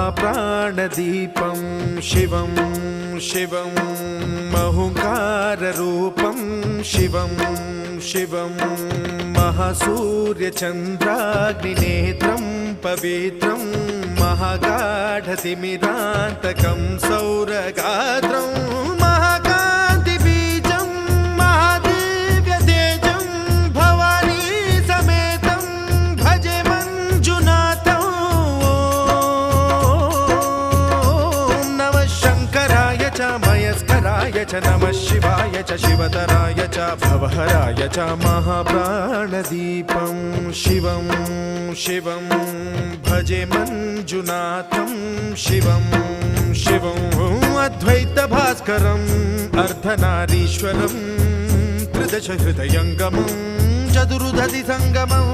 महाप्राणदीपं शिवं शिवं महुङ्काररूपं शिवं शिवं महासूर्यचन्द्राग्निनेत्रं पवित्रं महागाढतिमिरान्तकं सौरगात्रं महाकान्तिबीजं महादिव्यतेजं भवानी समेतं भजे मञ्जुनाथं। ॐ नमः शङ्कराय च मयस्कराय च नमः शिवाय च शिवतराय च भवहराय च महाप्राणदीपं शिवं शिवं भजे मञ्जुनाथं शिवं शिवं अद्वैतभास्करम् अर्धनारीश्वरं त्रिदशहृदयङ्गमं चतुर्दधिसङ्गमम्